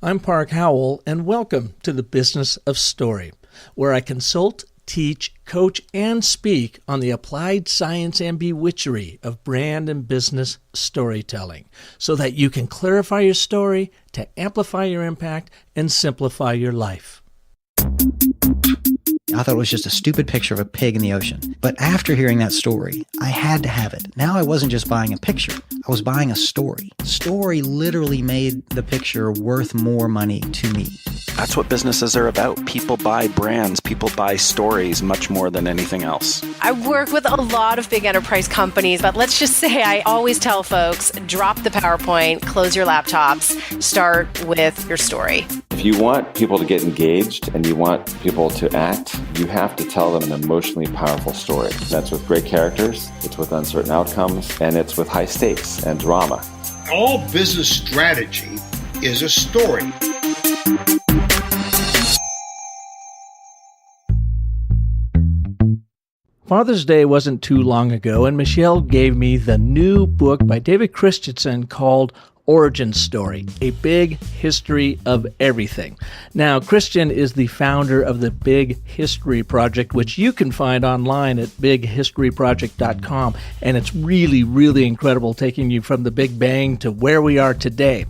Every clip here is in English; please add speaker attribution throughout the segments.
Speaker 1: I'm Park Howell, and welcome to the Business of Story, where I consult, teach, coach, and speak on the applied science and bewitchery of brand and business storytelling, so that you can clarify your story to amplify your impact and simplify your life.
Speaker 2: I thought it was just a stupid picture of a pig in the ocean. But after hearing that story, I had to have it. Now I wasn't just buying a picture. I was buying a story. Story literally made the picture worth more money to me.
Speaker 3: That's what businesses are about. People buy brands. People buy stories much more than anything else.
Speaker 4: I work with a lot of big enterprise companies, but let's just say I always tell folks, drop the PowerPoint, close your laptops, start with your story.
Speaker 5: If you want people to get engaged and you want people to act, you have to tell them an emotionally powerful story. That's with great characters, it's with uncertain outcomes, and it's with high stakes and drama.
Speaker 6: All business strategy is a story.
Speaker 1: Father's Day wasn't too long ago, and Michelle gave me the new book by David Christensen called Origin Story, A Big History of Everything. Now, Christian is the founder of the Big History Project, which you can find online at bighistoryproject.com, and it's really, really incredible, taking you from the Big Bang to where we are today.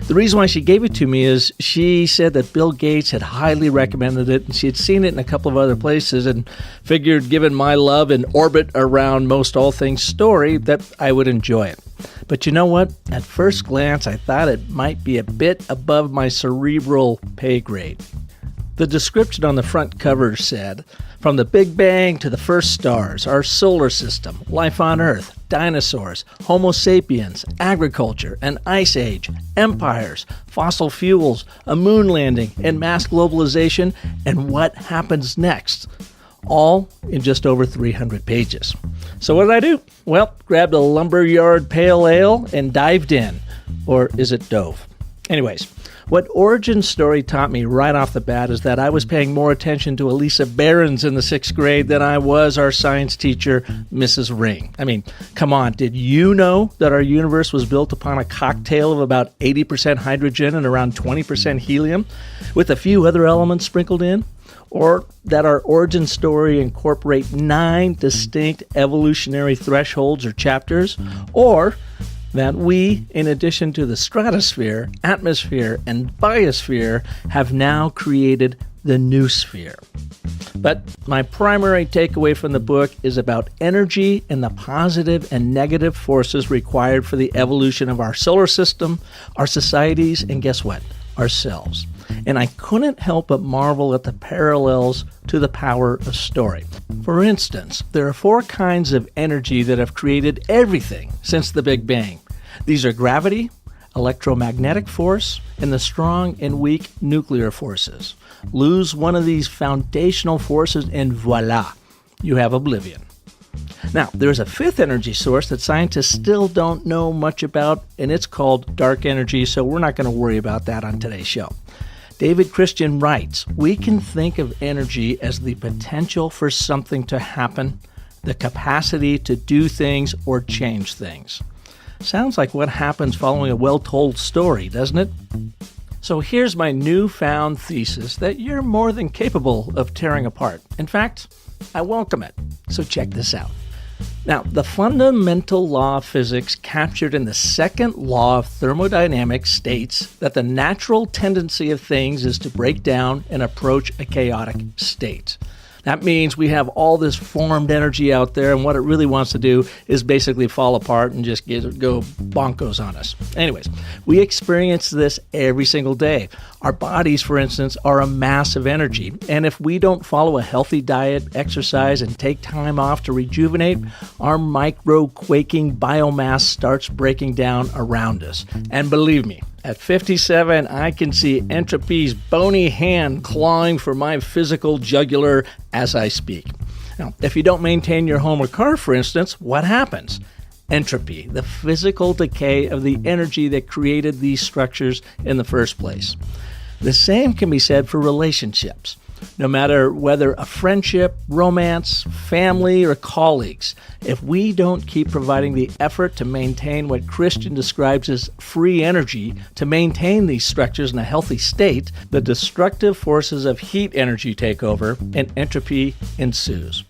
Speaker 1: The reason why she gave it to me is she said that Bill Gates had highly recommended it, and she had seen it in a couple of other places and figured, given my love and orbit around most all things story, that I would enjoy it. But you know what? At first glance, I thought it might be a bit above my cerebral pay grade. The description on the front cover said, "From the Big Bang to the first stars, our solar system, life on Earth, dinosaurs, Homo sapiens, agriculture, an ice age, empires, fossil fuels, a moon landing, and mass globalization, and what happens next." All in just over 300 pages. So what did I do? Well, grabbed a lumberyard pale ale and dived in. Or is it dove? Anyways, what Origin Story taught me right off the bat is that I was paying more attention to Elisa Behrens in the 6th grade than I was our science teacher, Mrs. Ring. I mean, come on, did you know that our universe was built upon a cocktail of about 80% hydrogen and around 20% helium, with a few other elements sprinkled in? Or that our origin story incorporate 9 distinct evolutionary thresholds or chapters? Or that we, in addition to the stratosphere, atmosphere, and biosphere, have now created the noosphere. But my primary takeaway from the book is about energy and the positive and negative forces required for the evolution of our solar system, our societies, and guess what? Ourselves. And I couldn't help but marvel at the parallels to the power of story. For instance, there are 4 kinds of energy that have created everything since the Big Bang. These are gravity, electromagnetic force, and the strong and weak nuclear forces. Lose one of these foundational forces and voila, you have oblivion. Now, there's a 5th energy source that scientists still don't know much about, and it's called dark energy, so we're not going to worry about that on today's show. David Christian writes, "We can think of energy as the potential for something to happen, the capacity to do things or change things." Sounds like what happens following a well-told story, doesn't it? So here's my newfound thesis that you're more than capable of tearing apart. In fact, I welcome it. So check this out. Now, the fundamental law of physics captured in the 2nd law of thermodynamics states that the natural tendency of things is to break down and approach a chaotic state. That means we have all this formed energy out there, and what it really wants to do is basically fall apart and just go bonkos on us. Anyways, we experience this every single day. Our bodies, for instance, are a mass of energy, and if we don't follow a healthy diet, exercise, and take time off to rejuvenate, our micro-quaking biomass starts breaking down around us. And believe me, at 57, I can see entropy's bony hand clawing for my physical jugular as I speak. Now, if you don't maintain your home or car, for instance, what happens? Entropy, the physical decay of the energy that created these structures in the first place. The same can be said for relationships. No matter whether a friendship, romance, family, or colleagues, if we don't keep providing the effort to maintain what Christian describes as free energy to maintain these structures in a healthy state, the destructive forces of heat energy take over and entropy ensues.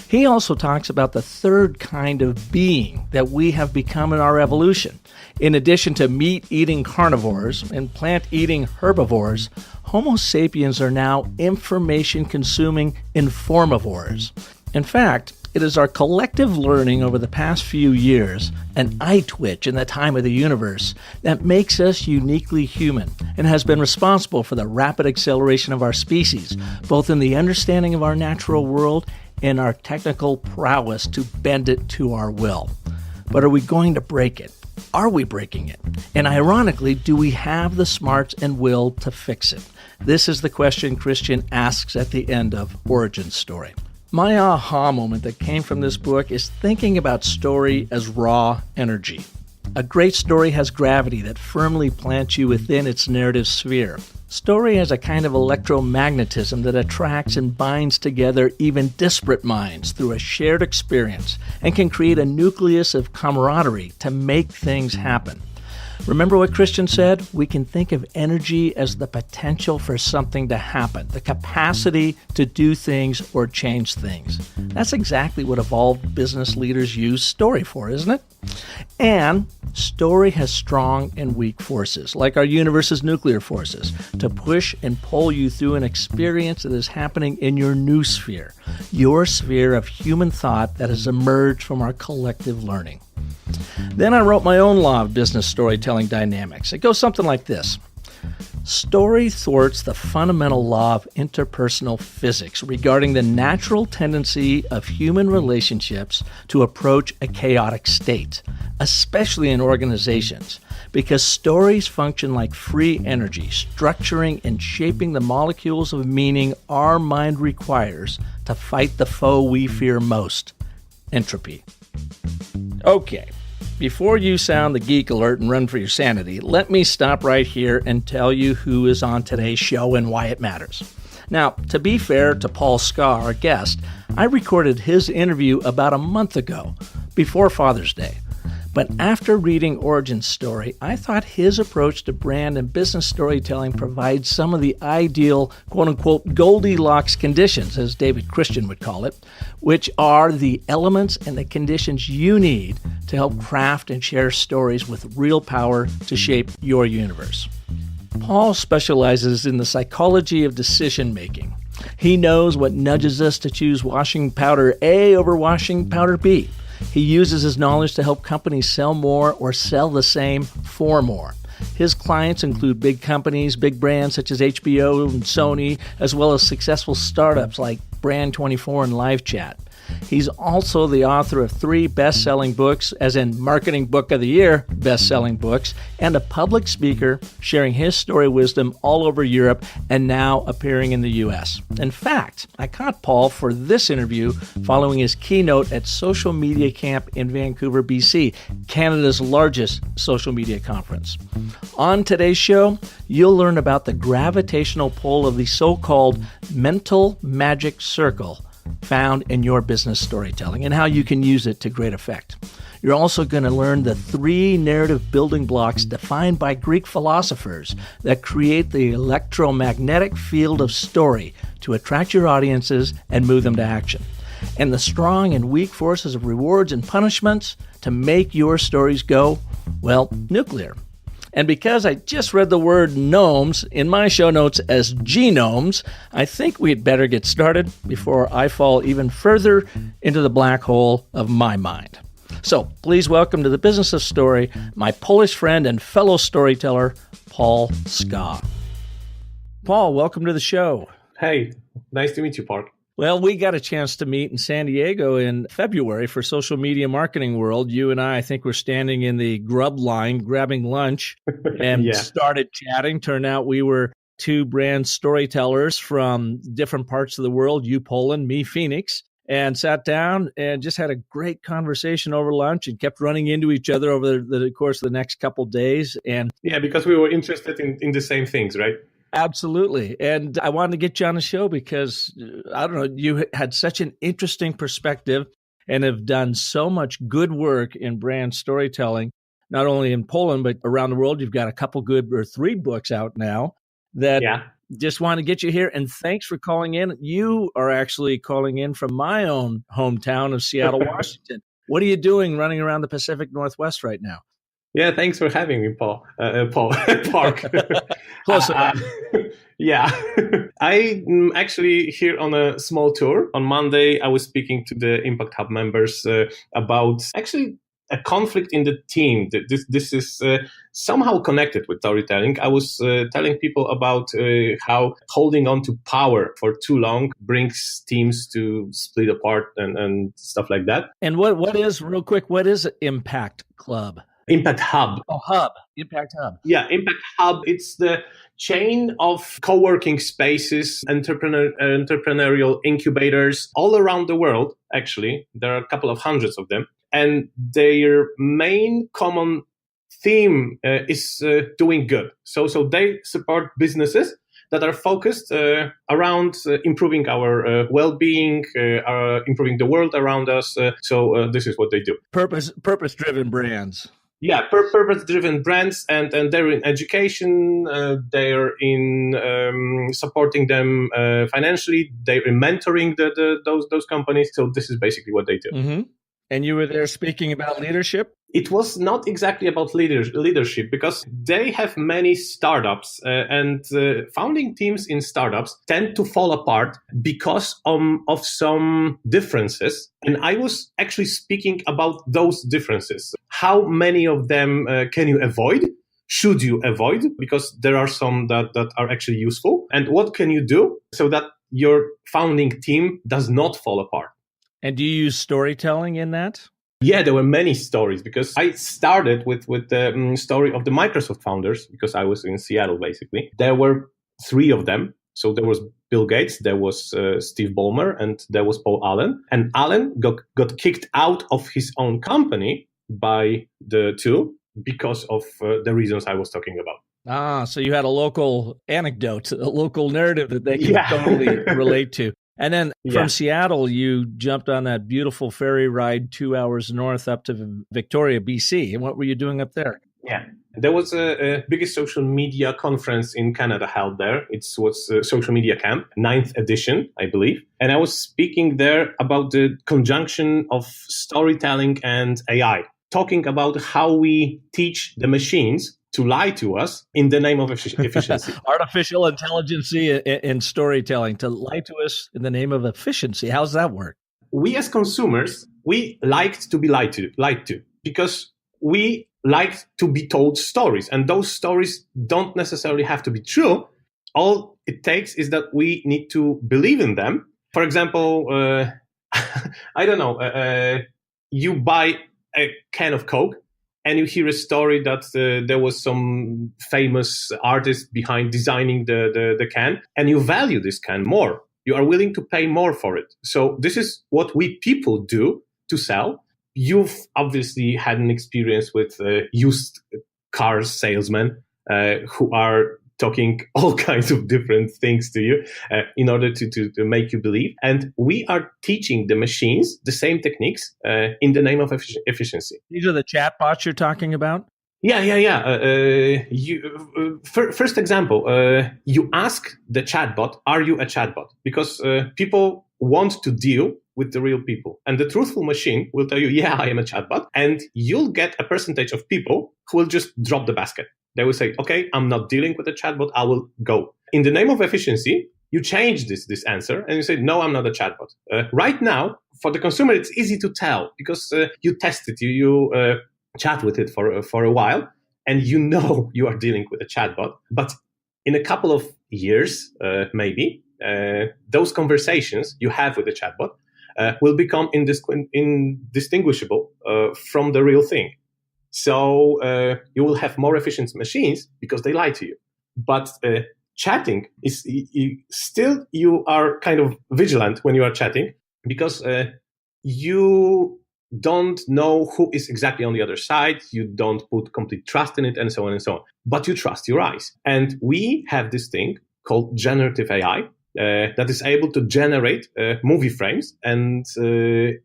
Speaker 1: He also talks about the third kind of being that we have become in our evolution. In addition to meat-eating carnivores and plant-eating herbivores, Homo sapiens are now information-consuming informivores. In fact, it is our collective learning over the past few years, an eye twitch in the time of the universe, that makes us uniquely human and has been responsible for the rapid acceleration of our species, both in the understanding of our natural world and our technical prowess to bend it to our will. But are we going to break it? Are we breaking it? And ironically, do we have the smarts and will to fix it? This is the question Christian asks at the end of Origin Story. My aha moment that came from this book is thinking about story as raw energy. A great story has gravity that firmly plants you within its narrative sphere. Story has a kind of electromagnetism that attracts and binds together even disparate minds through a shared experience and can create a nucleus of camaraderie to make things happen. Remember what Christian said? We can think of energy as the potential for something to happen, the capacity to do things or change things. That's exactly what evolved business leaders use story for, isn't it? And story has strong and weak forces, like our universe's nuclear forces, to push and pull you through an experience that is happening in your new sphere, your sphere of human thought that has emerged from our collective learning. Then I wrote my own law of business storytelling dynamics. It goes something like this. Story thwarts the fundamental law of interpersonal physics regarding the natural tendency of human relationships to approach a chaotic state, especially in organizations, because stories function like free energy, structuring and shaping the molecules of meaning our mind requires to fight the foe we fear most, entropy. Okay. Before you sound the geek alert and run for your sanity, let me stop right here and tell you who is on today's show and why it matters. Now, to be fair to Paul Skah, our guest, I recorded his interview about a month ago, before Father's Day. But after reading Origin Story, I thought his approach to brand and business storytelling provides some of the ideal, quote-unquote, Goldilocks conditions, as David Christian would call it, which are the elements and the conditions you need to help craft and share stories with real power to shape your universe. Paul specializes in the psychology of decision-making. He knows what nudges us to choose washing powder A over washing powder B. He uses his knowledge to help companies sell more or sell the same for more. His clients include big companies, big brands such as HBO and Sony, as well as successful startups like Brand24 and LiveChat. He's also the author of 3 best-selling books, as in Marketing Book of the Year best-selling books, and a public speaker sharing his story wisdom all over Europe and now appearing in the U.S. In fact, I caught Paul for this interview following his keynote at Social Media Camp in Vancouver, BC, Canada's largest social media conference. On today's show, you'll learn about the gravitational pull of the so-called mental magic circle found in your business storytelling and how you can use it to great effect. You're also going to learn the 3 narrative building blocks defined by Greek philosophers that create the electromagnetic field of story to attract your audiences and move them to action, and the strong and weak forces of rewards and punishments to make your stories go, well, nuclear. And because I just read the word gnomes in my show notes as genomes, I think we'd better get started before I fall even further into the black hole of my mind. So please welcome to the Business of Story, my Polish friend and fellow storyteller, Paul Skah. Paul, welcome to the show.
Speaker 7: Hey, nice to meet you, Paul.
Speaker 1: Well, we got a chance to meet in San Diego in February for Social Media Marketing World. You and I think, were standing in the grub line, grabbing lunch, and started chatting. Turned out we were 2 brand storytellers from different parts of the world, you Poland, me Phoenix, and sat down and just had a great conversation over lunch and kept running into each other over the course of the next couple of days. And
Speaker 7: yeah, because we were interested in the same things, right?
Speaker 1: Absolutely. And I wanted to get you on the show because, I don't know, you had such an interesting perspective and have done so much good work in brand storytelling, not only in Poland, but around the world. You've got a couple good or 3 books out now that just want to get you here. And thanks for calling in. You are actually calling in from my own hometown of Seattle, Washington. What are you doing running around the Pacific Northwest right now?
Speaker 7: Yeah, thanks for having me, Paul. Park.
Speaker 1: Close enough.
Speaker 7: Yeah. I'm actually here on a small tour. On Monday, I was speaking to the Impact Hub members about actually a conflict in the team. This is somehow connected with storytelling. I was telling people about how holding on to power for too long brings teams to split apart and stuff like that.
Speaker 1: And what is, real quick, what is Impact Club?
Speaker 7: Impact Hub.
Speaker 1: Oh, Hub. Impact Hub.
Speaker 7: Yeah, Impact Hub. It's the chain of co-working spaces, entrepreneurial incubators all around the world, actually. There are a couple of hundreds of them. And their main common theme is doing good. So they support businesses that are focused around improving our well-being, improving the world around us. So this is what they do.
Speaker 1: Purpose-driven brands.
Speaker 7: Yeah, purpose-driven brands, and they're in education, they're in supporting them financially, they're in mentoring those companies. So this is basically what they do.
Speaker 1: Mm-hmm. And you were there speaking about leadership?
Speaker 7: It was not exactly about leadership because they have many startups and founding teams in startups tend to fall apart because of some differences. And I was actually speaking about those differences. How many of them can you avoid? Should you avoid? Because there are some that are actually useful. And what can you do so that your founding team does not fall apart?
Speaker 1: And do you use storytelling in that?
Speaker 7: Yeah, there were many stories because I started with the story of the Microsoft founders because I was in Seattle, basically. There were 3 of them. So there was Bill Gates, there was Steve Ballmer, and there was Paul Allen. And Allen got kicked out of his own company by the 2 because of the reasons I was talking about.
Speaker 1: So you had a local anecdote, a local narrative that they can totally relate to. And then from Seattle, you jumped on that beautiful ferry ride 2 hours north up to Victoria, BC. And what were you doing up there?
Speaker 7: Yeah, there was a biggest social media conference in Canada held there. It was Social Media Camp, 9th edition, I believe. And I was speaking there about the conjunction of storytelling and AI, talking about how we teach the machines to lie to us in the name of efficiency.
Speaker 1: Artificial intelligence and storytelling, to lie to us in the name of efficiency. How's that work?
Speaker 7: We as consumers, we liked to be lied to because we liked to be told stories. And those stories don't necessarily have to be true. All it takes is that we need to believe in them. For example, I don't know, you buy a can of Coke, and you hear a story that there was some famous artist behind designing the can, and you value this can more. You are willing to pay more for it. So this is what we people do to sell. You've obviously had an experience with used car salesmen who are talking all kinds of different things to you in order to make you believe. And we are teaching the machines the same techniques in the name of efficiency.
Speaker 1: These are the chatbots you're talking about?
Speaker 7: Yeah. First example, you ask the chatbot, are you a chatbot? Because people want to deal with the real people. And the truthful machine will tell you, yeah, I am a chatbot. And you'll get a percentage of people who will just drop the basket. They will say, okay, I'm not dealing with a chatbot. I will go. In the name of efficiency, you change this answer and you say, no, I'm not a chatbot. Right now, for the consumer, it's easy to tell because you test it, you chat with it for a while, and you know you are dealing with a chatbot. But in a couple of years, maybe, those conversations you have with the chatbot will become indistinguishable from the real thing. So you will have more efficient machines because they lie to you. But chatting is still, you are kind of vigilant when you are chatting because you don't know who is exactly on the other side. You don't put complete trust in it, and so on and so on. But you trust your eyes. And we have this thing called generative AI that is able to generate movie frames, and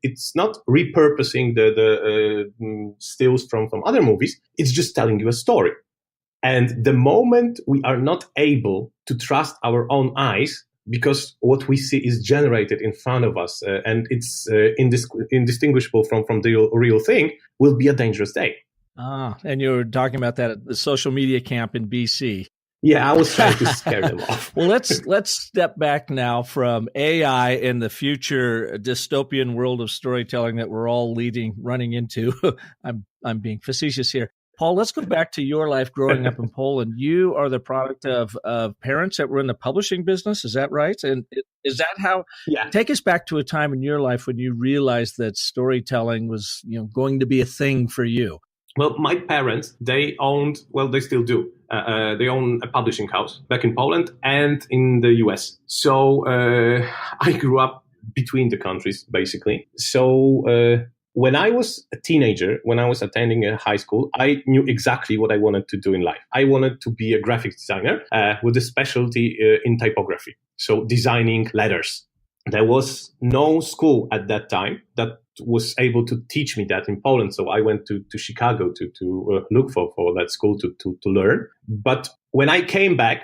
Speaker 7: it's not repurposing the stills from other movies. It's just telling you a story. And the moment we are not able to trust our own eyes, because what we see is generated in front of us and it's indistinguishable from the real thing, will be a dangerous day.
Speaker 1: And you were talking about that at the social media camp in BC.
Speaker 7: Yeah, I was trying to scare them off.
Speaker 1: Well, let's step back now from AI and the future dystopian world of storytelling that we're all running into. I'm being facetious here. Paul, let's go back to your life growing up in Poland. You are the product of parents that were in the publishing business. Is that right? And is that how?
Speaker 7: Yeah.
Speaker 1: Take us back to a time in your life when you realized that storytelling was, going to be a thing for you.
Speaker 7: Well, my parents, they still do. They own a publishing house back in Poland and in the US. So I grew up between the countries, basically. So when I was a teenager, when I was attending a high school, I knew exactly what I wanted to do in life. I wanted to be a graphic designer with a specialty in typography. So designing letters. There was no school at that time that was able to teach me that in Poland. So I went to Chicago to look for that school to learn. But when I came back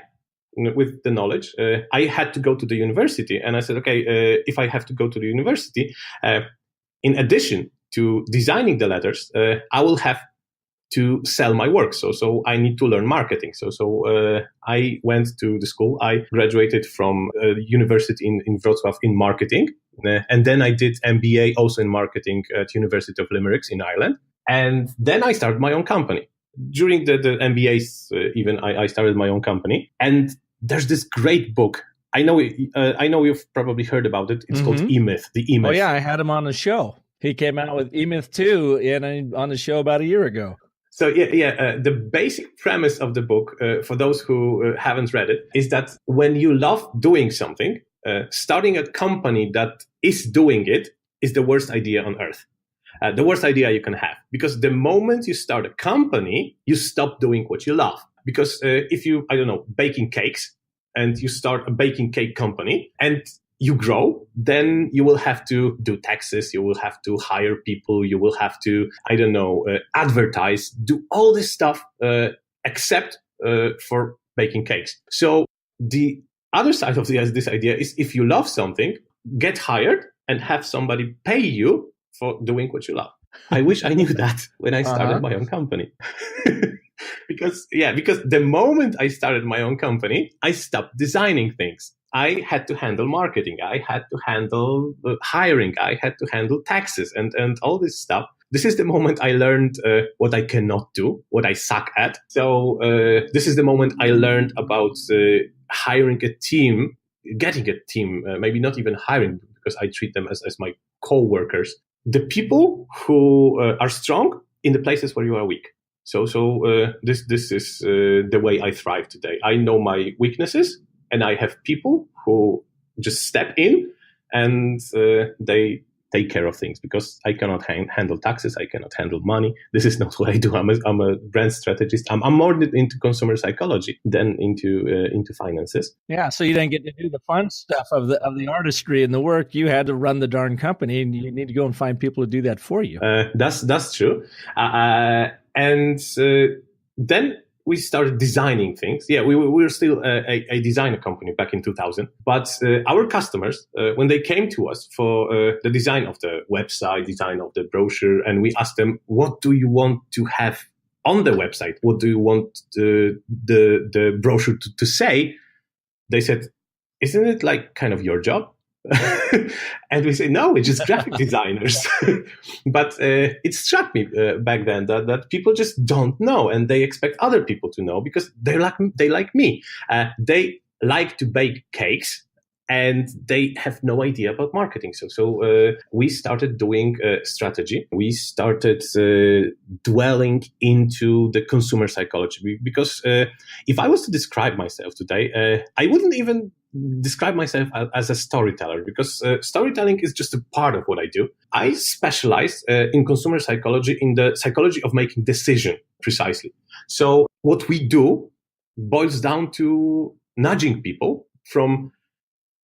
Speaker 7: with the knowledge, I had to go to the university. And I said, okay, if I have to go to the university, in addition to designing the letters, I will have to sell my work. So I need to learn marketing. So I went to the school. I graduated from a university in Wrocław in marketing. And then I did MBA also in marketing at University of Limerick in Ireland. And then I started my own company. During the MBAs, even I started my own company. And there's this great book. I know you've probably heard about it. It's called E-Myth, the E-Myth.
Speaker 1: Oh, yeah, I had him on the show. He came out with E-Myth 2 on the show about a year ago.
Speaker 7: So the basic premise of the book, for those who haven't read it, is that when you love doing something, starting a company that is doing it is the worst idea on earth. The worst idea you can have. Because the moment you start a company, you stop doing what you love. Because if you, baking cakes, and you start a baking cake company, and you grow, then you will have to do taxes, you will have to hire people, you will have to, advertise, do all this stuff, except for baking cakes. So the other side of this idea is if you love something, get hired and have somebody pay you for doing what you love. I wish I knew that when I started my own company. Because the moment I started my own company, I stopped designing things. I had to handle marketing. I had to handle hiring. I had to handle taxes and all this stuff. This is the moment I learned what I cannot do, what I suck at. So this is the moment I learned about hiring a team, getting a team, maybe not even hiring, because I treat them as my co-workers. The people who are strong in the places where you are weak. So this is the way I thrive today. I know my weaknesses, and I have people who just step in and they take care of things, because I cannot handle taxes. I cannot handle money. This is not what I do. I'm a brand strategist. I'm more into consumer psychology than into finances.
Speaker 1: Yeah. So you didn't get to do the fun stuff of the artistry and the work. You had to run the darn company, and you need to go and find people to do that for you.
Speaker 7: That's true. And then we started designing things. Yeah, we were still a designer company back in 2000. But our customers, when they came to us for the design of the website, design of the brochure, and we asked them, what do you want to have on the website? What do you want the brochure to say? They said, isn't it like kind of your job? And we say, no, we're just graphic designers. But it struck me back then that people just don't know, and they expect other people to know, because they like me. They like to bake cakes, and they have no idea about marketing. So we started doing strategy. We started dwelling into the consumer psychology, because if I was to describe myself today, I wouldn't even describe myself as a storyteller because storytelling is just a part of what I do. I specialize in consumer psychology, in the psychology of making decision precisely. So what we do boils down to nudging people from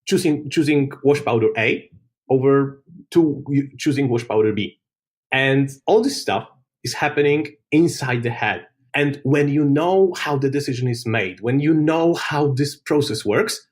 Speaker 7: choosing wash powder A over to choosing wash powder B. And all this stuff is happening inside the head. And when you know how the decision is made, when you know how this process works,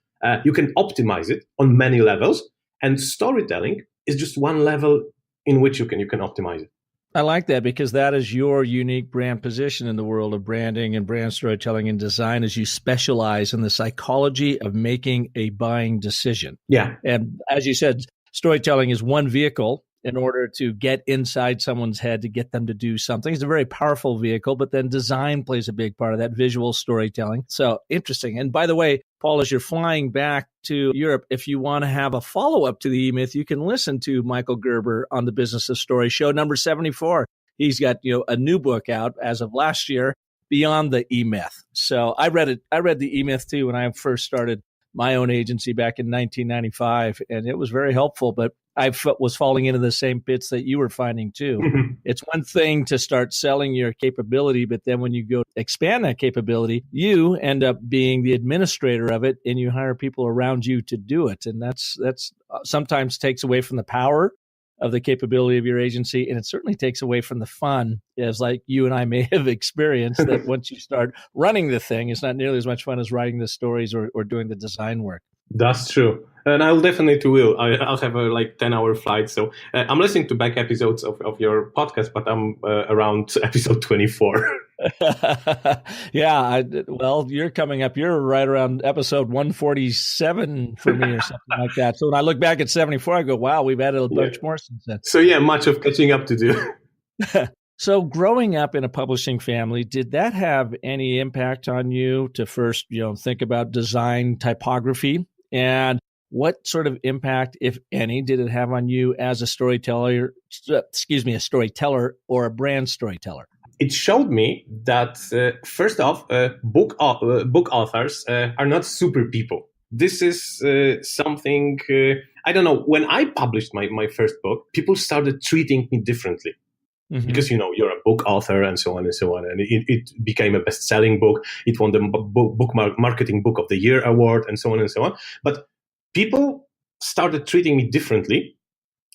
Speaker 7: you can optimize it on many levels. And storytelling is just one level in which you can optimize it.
Speaker 1: I like that because that is your unique brand position in the world of branding and brand storytelling and design, as you specialize in the psychology of making a buying decision.
Speaker 7: Yeah.
Speaker 1: And as you said, storytelling is one vehicle in order to get inside someone's head to get them to do something. It's a very powerful vehicle, but then design plays a big part of that, visual storytelling. So interesting. And by the way, Paul, as you're flying back to Europe, if you want to have a follow-up to the E-Myth, you can listen to Michael Gerber on the Business of Story show number 74. He's got, a new book out as of last year, Beyond the E-Myth. So I read the E-Myth too when I first started my own agency back in 1995, and it was very helpful, but I was falling into the same pits that you were finding too. Mm-hmm. It's one thing to start selling your capability, but then when you go expand that capability, you end up being the administrator of it and you hire people around you to do it. And that's sometimes takes away from the power of the capability of your agency. And it certainly takes away from the fun, as like you and I may have experienced, that once you start running the thing, it's not nearly as much fun as writing the stories or doing the design work.
Speaker 7: That's true. And I'll definitely will. I'll have a 10-hour flight. So I'm listening to back episodes of your podcast, but I'm around episode 24.
Speaker 1: Yeah. Well, you're coming up. You're right around episode 147 for me or something like that. So when I look back at 74, I go, wow, we've added a bunch more since then.
Speaker 7: So yeah, much of catching up to do.
Speaker 1: So growing up in a publishing family, did that have any impact on you to first, think about design typography? And what sort of impact, if any, did it have on you as a storyteller or a brand storyteller?
Speaker 7: It showed me that, first off, book authors are not super people. This is something, I don't know, when I published my first book, people started treating me differently. Mm-hmm. Because, you're a book author and so on and so on. And it became a best-selling book. It won the Book Marketing Book of the Year award and so on and so on. But people started treating me differently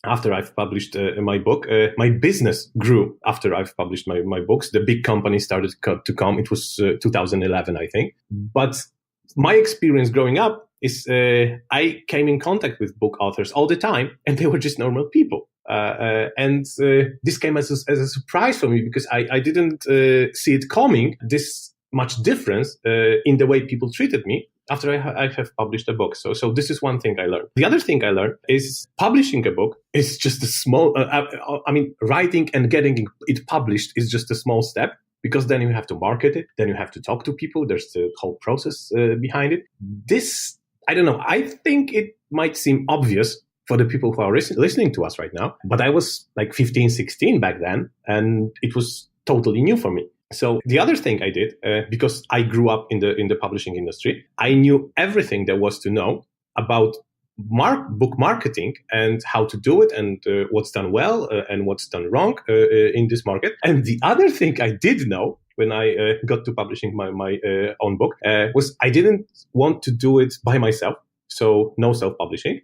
Speaker 7: after I've published my book. My business grew after I've published my books. The big companies started to come. It was 2011, I think. But my experience growing up is I came in contact with book authors all the time, and they were just normal people. And this came as a surprise for me because I didn't see it coming, this much difference in the way people treated me after I have published a book. So this is one thing I learned. The other thing I learned is publishing a book is just a small, writing and getting it published is just a small step, because then you have to market it, then you have to talk to people. There's the whole process behind it. This, I don't know, I think it might seem obvious for the people who are listening to us right now, but I was 15, 16 back then, and it was totally new for me. So the other thing I did, because I grew up in the publishing industry, I knew everything there was to know about book marketing and how to do it and what's done well and what's done wrong in this market. And the other thing I did know when I got to publishing my own book was I didn't want to do it by myself, so no self-publishing.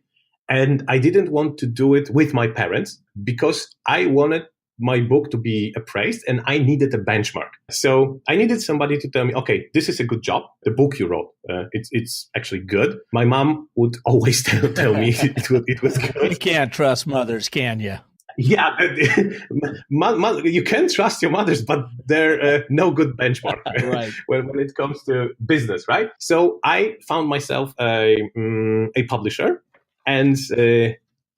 Speaker 7: And I didn't want to do it with my parents because I wanted my book to be appraised and I needed a benchmark. So I needed somebody to tell me, okay, this is a good job. The book you wrote, it's actually good. My mom would always tell me it was good.
Speaker 1: You can't trust mothers, can you?
Speaker 7: Yeah, you can trust your mothers, but they're no good benchmark
Speaker 1: right.
Speaker 7: when it comes to business, right? So I found myself a publisher, and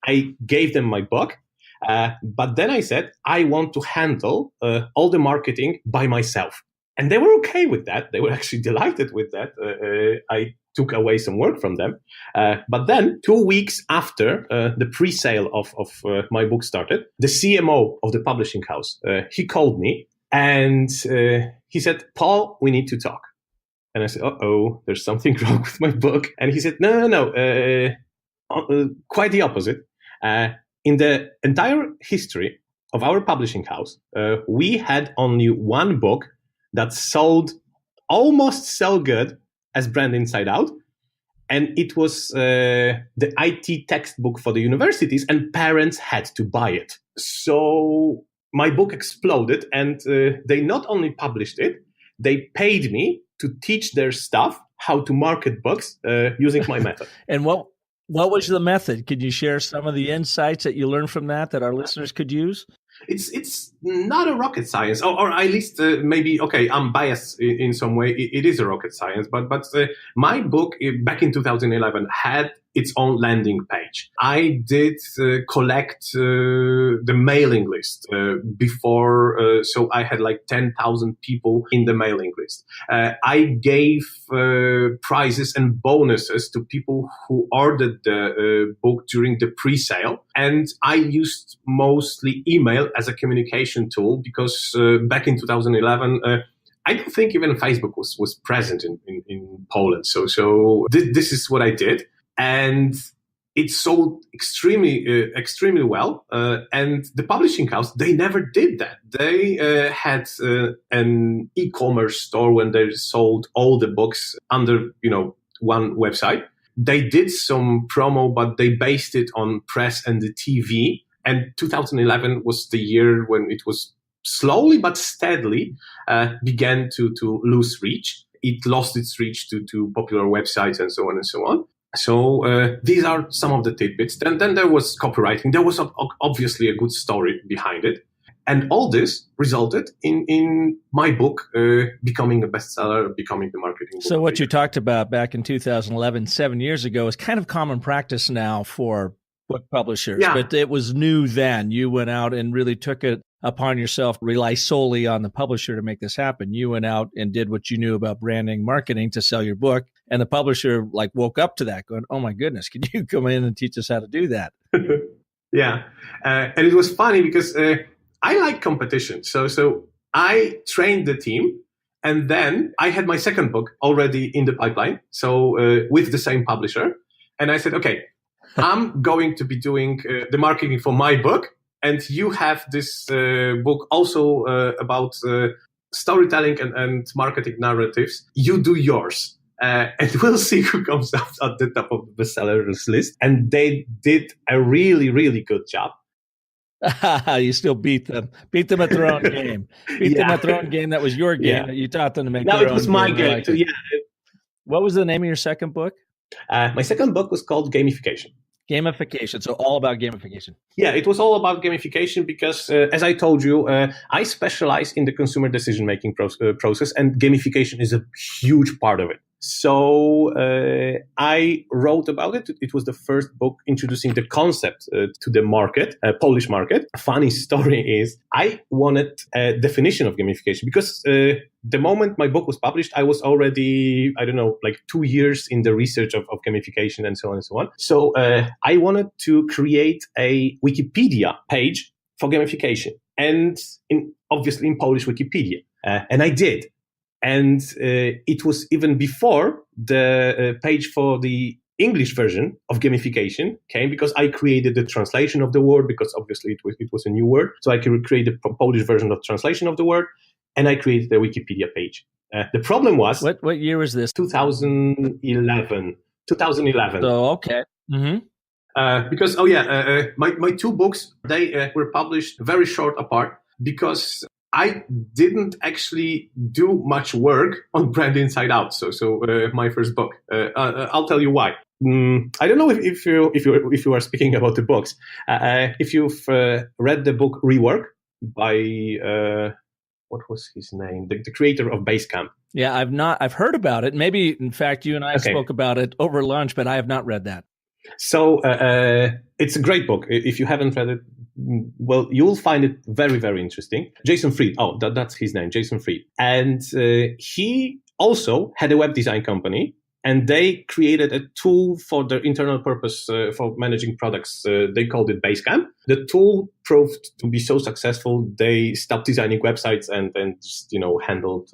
Speaker 7: I gave them my book. But then I said, I want to handle all the marketing by myself. And they were okay with that. They were actually delighted with that. I took away some work from them. But then 2 weeks after the pre-sale of my book started, the CMO of the publishing house, he called me and he said, Paul, we need to talk. And I said, uh-oh, there's something wrong with my book. And he said, no, quite the opposite. In the entire history of our publishing house, we had only one book that sold almost so good as Brand Inside Out. And it was the IT textbook for the universities, and parents had to buy it. So my book exploded, and they not only published it, they paid me to teach their staff how to market books using my method.
Speaker 1: And what was the method? Could you share some of the insights that you learned from that our listeners could use?
Speaker 7: It's not a rocket science, or at least maybe, okay, I'm biased in some way. It is a rocket science, but my book back in 2011 had its own landing page. I did collect the mailing list before, so I had like 10,000 people in the mailing list. I gave prizes and bonuses to people who ordered the book during the pre-sale, and I used mostly email as a communication tool because back in 2011, I don't think even Facebook was present in Poland. So this is what I did. And it sold extremely well. And the publishing house, they never did that. They had an e-commerce store when they sold all the books under, one website. They did some promo, but they based it on press and the TV. And 2011 was the year when it was slowly but steadily began to lose reach. It lost its reach to popular websites and so on and so on. So these are some of the tidbits. Then there was copywriting. There was obviously a good story behind it. And all this resulted in my book becoming a bestseller, becoming the marketing book.
Speaker 1: So what you talked about back in 2011, 7 years ago, is kind of common practice now for book publishers.
Speaker 7: Yeah.
Speaker 1: But it was new then. You went out and really took it upon yourself, rely solely on the publisher to make this happen. You went out and did what you knew about branding, marketing to sell your book. And the publisher woke up to that going, oh my goodness, could you come in and teach us how to do that?
Speaker 7: Yeah. And it was funny because I like competition. So I trained the team, and then I had my second book already in the pipeline. So with the same publisher. And I said, okay, I'm going to be doing the marketing for my book. And you have this book also about storytelling and marketing narratives. You do yours. And we'll see who comes out at the top of the bestsellers list. And they did a really, really good job.
Speaker 1: You still beat them at their own game. Them at their own game. That was your game that you taught them to make their own game.
Speaker 7: No, it was my game. So, yeah.
Speaker 1: What was the name of your second book?
Speaker 7: My second book was called Gamification.
Speaker 1: Gamification. So all about gamification.
Speaker 7: Yeah, it was all about gamification because, as I told you, I specialize in the consumer decision-making process, and gamification is a huge part of it. So I wrote about it. It was the first book introducing the concept to the market, Polish market. A funny story is I wanted a definition of gamification because the moment my book was published, I was already, 2 years in the research of gamification and so on and so on. So I wanted to create a Wikipedia page for gamification, and obviously in Polish Wikipedia. And I did. And it was even before the page for the English version of gamification came, because I created the translation of the word, because obviously it was a new word. So I could create the Polish version of translation of the word, and I created the Wikipedia page. The problem was...
Speaker 1: What year was this?
Speaker 7: 2011.
Speaker 1: So, okay. Mm-hmm.
Speaker 7: Because, my two books, they were published very short apart because... I didn't actually do much work on Brand Inside Out. So my first book. I'll tell you why. I don't know if you are speaking about the books. If you've read the book Rework by what was his name? The creator of Basecamp.
Speaker 1: Yeah, I've not. I've heard about it. Maybe, in fact, you and I spoke about it over lunch, but I have not read that.
Speaker 7: So it's a great book. If you haven't read it, well, you'll find it very, very interesting. Jason Fried. Oh, that's his name, Jason Fried. And he also had a web design company and they created a tool for their internal purpose for managing products. They called it Basecamp. The tool proved to be so successful, they stopped designing websites and just, handled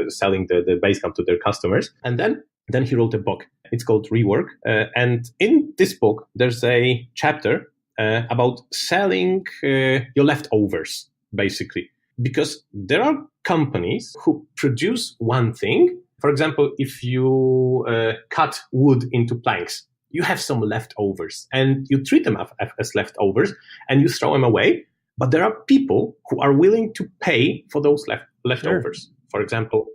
Speaker 7: selling the Basecamp to their customers. And then he wrote a book. It's called Rework. And in this book, there's a chapter about selling your leftovers, basically. Because there are companies who produce one thing. For example, if you cut wood into planks, you have some leftovers and you treat them as leftovers and you throw them away. But there are people who are willing to pay for those leftovers. Sure. For example,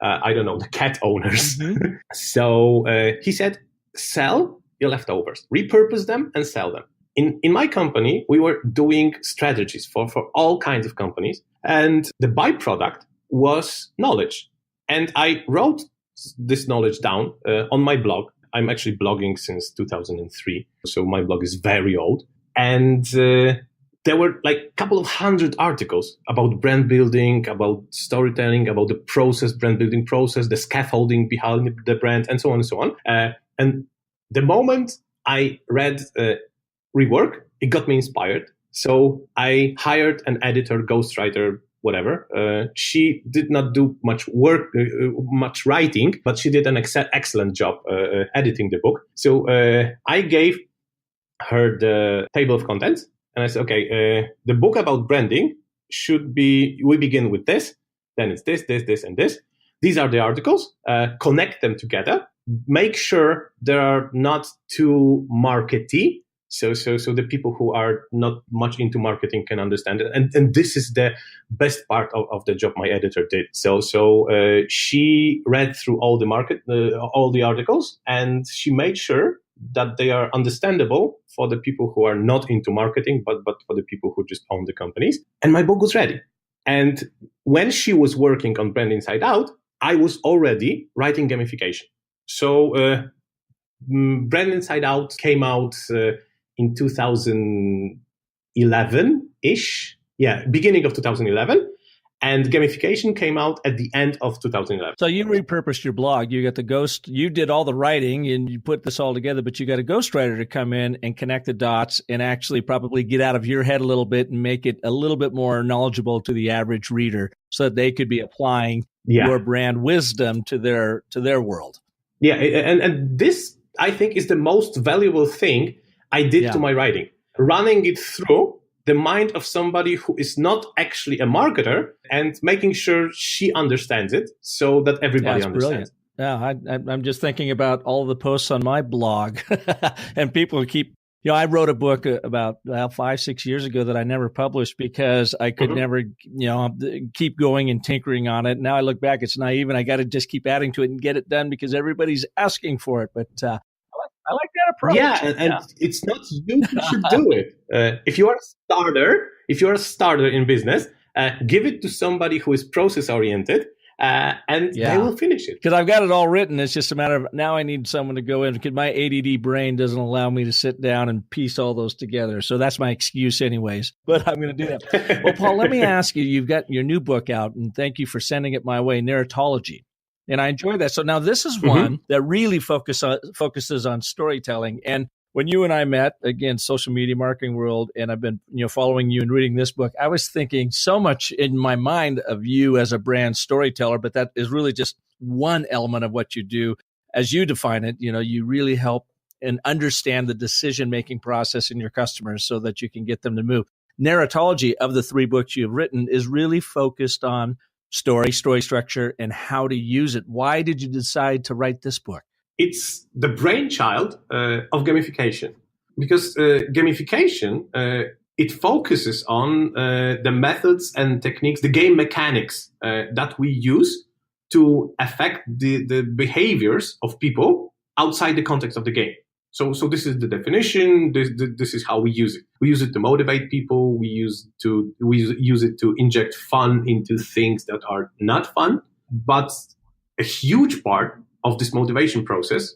Speaker 7: the cat owners. Mm-hmm. So he said, sell your leftovers, repurpose them and sell them. In my company, we were doing strategies for all kinds of companies. And the byproduct was knowledge. And I wrote this knowledge down on my blog. I'm actually blogging since 2003. So my blog is very old. And there were like a couple of 100 articles about brand building, about storytelling, about the process, brand building process, the scaffolding behind the brand, and so on and so on. And the moment I read Rework, it got me inspired. So I hired an editor, ghostwriter, whatever. She did not do much work, much writing, but she did an excellent job editing the book. So I gave her the table of contents, and I said, okay, the book about branding should be, we begin with this, then it's this, and this. These are the articles, connect them together, make sure they are not too markety. So the people who are not much into marketing can understand it. And this is the best part of the job my editor did. So she read through all the articles, and she made sure that they are understandable for the people who are not into marketing, but for the people who just own the companies. And my book was ready. And when she was working on Brand Inside Out, I was already writing gamification. So Brand Inside Out came out in 2011-ish. Yeah, beginning of 2011. And gamification came out at the end of 2011.
Speaker 1: So you repurposed your blog. You got you did all the writing and you put this all together, but you got a ghostwriter to come in and connect the dots and actually probably get out of your head a little bit and make it a little bit more knowledgeable to the average reader so that they could be applying your brand wisdom to their world.
Speaker 7: Yeah. And this, I think, is the most valuable thing I did to my writing. Running it through the mind of somebody who is not actually a marketer and making sure she understands it so that everybody understands.
Speaker 1: Brilliant. Yeah, I'm just thinking about all the posts on my blog and people keep, I wrote a book about 5-6 years ago that I never published because I could never, keep going and tinkering on it. Now I look back, it's naive and I got to just keep adding to it and get it done because everybody's asking for it. But I like that approach.
Speaker 7: Yeah, and it's not you who should do it. If you are a starter in business, give it to somebody who is process oriented, and they will finish it.
Speaker 1: Because I've got it all written. It's just a matter of now I need someone to go in because my ADD brain doesn't allow me to sit down and piece all those together. So that's my excuse anyways, but I'm going to do that. Well, Paul, let me ask you, you've got your new book out and thank you for sending it my way, Narratology. And I enjoy that. So now this is one that really focuses on storytelling. And when you and I met, again, social media marketing world, and I've been following you and reading this book, I was thinking so much in my mind of you as a brand storyteller, but that is really just one element of what you do. As you define it, you really help and understand the decision-making process in your customers so that you can get them to move. Narratology, of the 3 books you've written, is really focused on story structure, and how to use it. Why did you decide to write this book?
Speaker 7: It's the brainchild of gamification because gamification, it focuses on the methods and techniques, the game mechanics that we use to affect the behaviors of people outside the context of the game. So this is the definition. This is how we use it. We use it to motivate people. We use it to inject fun into things that are not fun. But a huge part of this motivation process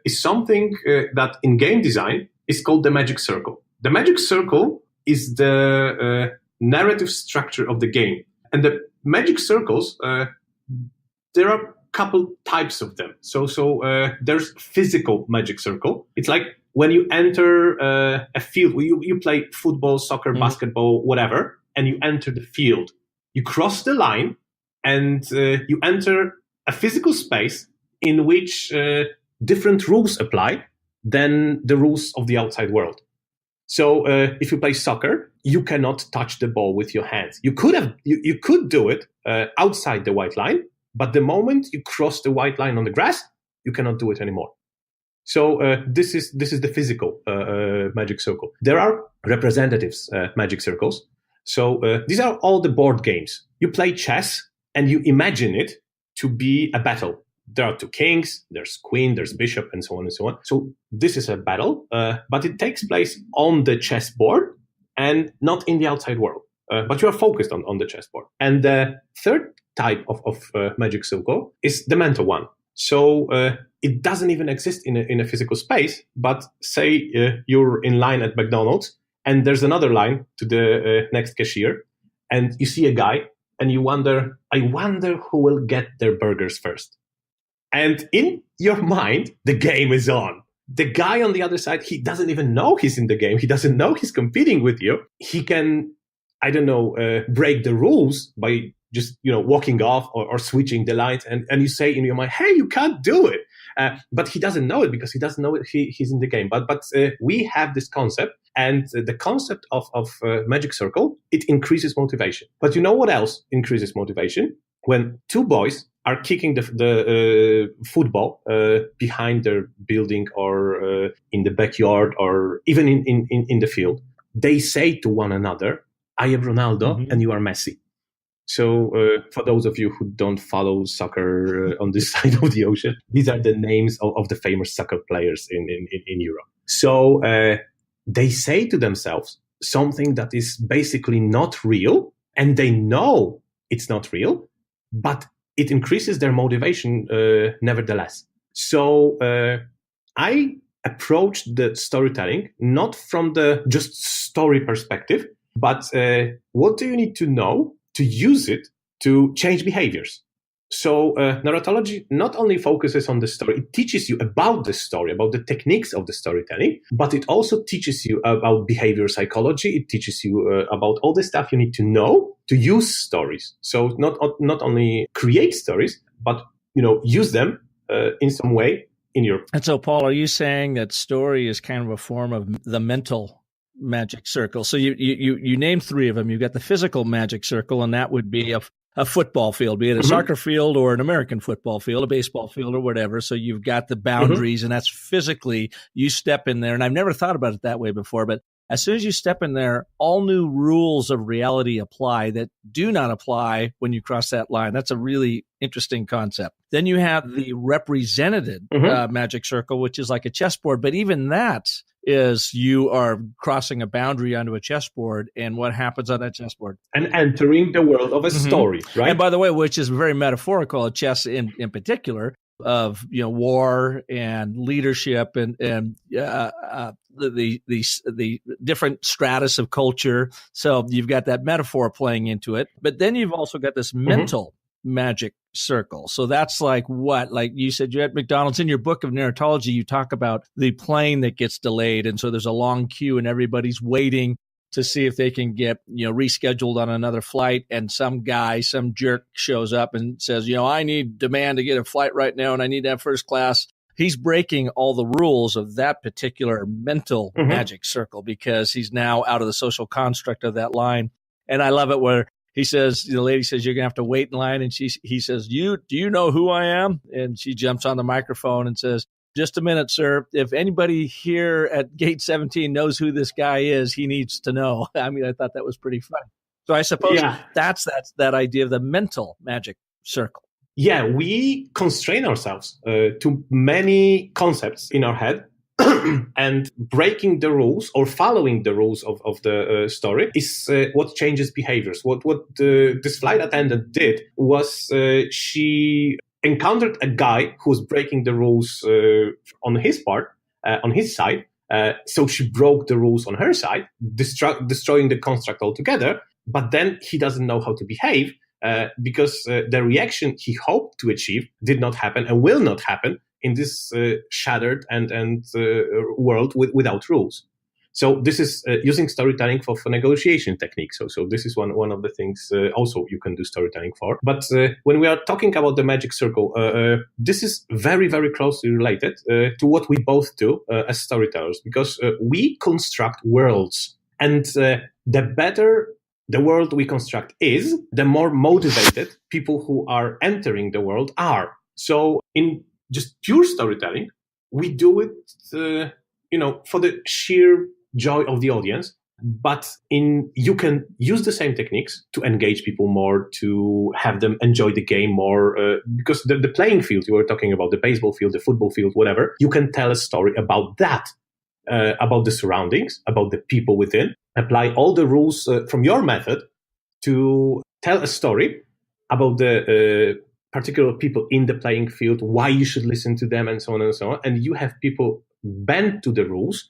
Speaker 7: is something that in game design is called the magic circle. The magic circle is the narrative structure of the game, and the magic circles. There are couple types of them. So there's physical magic circle. It's like when you enter a field, you play football, soccer, basketball, whatever, and you enter the field. You cross the line and you enter a physical space in which different rules apply than the rules of the outside world. So if you play soccer, you cannot touch the ball with your hands. You could do it outside the white line, but the moment you cross the white line on the grass, you cannot do it anymore. So this is the physical magic circle. There are representatives magic circles. So these are all the board games. You play chess and you imagine it to be a battle. There are two kings, there's queen, there's bishop, and so on and so on. So this is a battle, but it takes place on the chessboard and not in the outside world. But you are focused on the chessboard. And the third type of magic circle is the mental one. So it doesn't even exist in a physical space, but say you're in line at McDonald's and there's another line to the next cashier, and you see a guy and you wonder, I wonder who will get their burgers first. And in your mind, the game is on. The guy on the other side, he doesn't even know he's in the game. He doesn't know he's competing with you. He can, break the rules by just, walking off or switching the lines. And you say in your mind, hey, you can't do it. But he doesn't know it because he doesn't know it. He's in the game. But we have this concept. And the concept of magic circle, it increases motivation. But you know what else increases motivation? When two boys are kicking the football behind their building or in the backyard or even in the field, they say to one another, I am Ronaldo and you are Messi. So for those of you who don't follow soccer on this side of the ocean, these are the names of the famous soccer players in Europe. So they say to themselves something that is basically not real, and they know it's not real, but it increases their motivation nevertheless. So I approached the storytelling not from the just story perspective, but what do you need to know to use it to change behaviors? So narratology not only focuses on the story, it teaches you about the story, about the techniques of the storytelling, but it also teaches you about behavior psychology. It teaches you about all the stuff you need to know to use stories. So not only create stories, but use them in some way in your.
Speaker 1: And so, Paul, are you saying that story is kind of a form of the mental magic circle? So you named three of them. You've got the physical magic circle, and that would be a football field, be it a soccer field or an American football field, a baseball field or whatever. So you've got the boundaries, and that's physically you step in there. And I've never thought about it that way before, but as soon as you step in there, all new rules of reality apply that do not apply when you cross that line. That's a really interesting concept. Then you have the represented magic circle, which is like a chessboard. But even that is you are crossing a boundary onto a chessboard, and what happens on that chessboard?
Speaker 7: And entering the world of a story, right?
Speaker 1: And by the way, which is very metaphorical, chess in particular, of war and leadership and the different stratus of culture. So you've got that metaphor playing into it, but then you've also got this mental magic circle. So that's like what? Like you said, you're at McDonald's. In your book of narratology, you talk about the plane that gets delayed, and so there's a long queue, and everybody's waiting to see if they can get, rescheduled on another flight. And some jerk shows up and says, I need demand to get a flight right now, and I need to have first class. He's breaking all the rules of that particular mental magic circle because he's now out of the social construct of that line. And I love it where he says, the lady says, you're going to have to wait in line. And he says, do you know who I am? And she jumps on the microphone and says, just a minute, sir. If anybody here at gate 17 knows who this guy is, he needs to know. I mean, I thought that was pretty fun. So I suppose that's that idea of the mental magic circle.
Speaker 7: Yeah, we constrain ourselves to many concepts in our head. And breaking the rules or following the rules of the story is what changes behaviors. What this flight attendant did was she encountered a guy who was breaking the rules on his side. So she broke the rules on her side, destroying the construct altogether. But then he doesn't know how to behave. because the reaction he hoped to achieve did not happen and will not happen in this shattered and world without rules. So this is using storytelling for negotiation techniques. So this is one of the things also you can do storytelling for. But when we are talking about the magic circle, this is very, very closely related to what we both do as storytellers, because we construct worlds. And the better the world we construct is, the more motivated people who are entering the world are. So in just pure storytelling, we do it, for the sheer joy of the audience, but you can use the same techniques to engage people more, to have them enjoy the game more, because the playing field you were talking about, the baseball field, the football field, whatever, you can tell a story about that, about the surroundings, about the people within, apply all the rules from your method to tell a story about the particular people in the playing field, why you should listen to them, and so on and so on. And you have people bend to the rules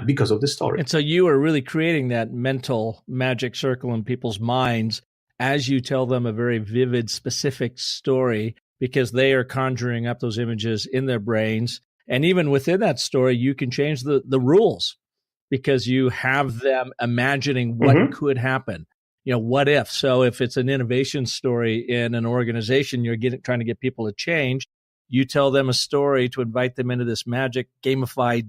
Speaker 7: because of the story.
Speaker 1: And so you are really creating that mental magic circle in people's minds as you tell them a very vivid, specific story, because they are conjuring up those images in their brains. And even within that story, you can change the rules because you have them imagining what could happen. What if? So if it's an innovation story in an organization, you're trying to get people to change, you tell them a story to invite them into this magic gamified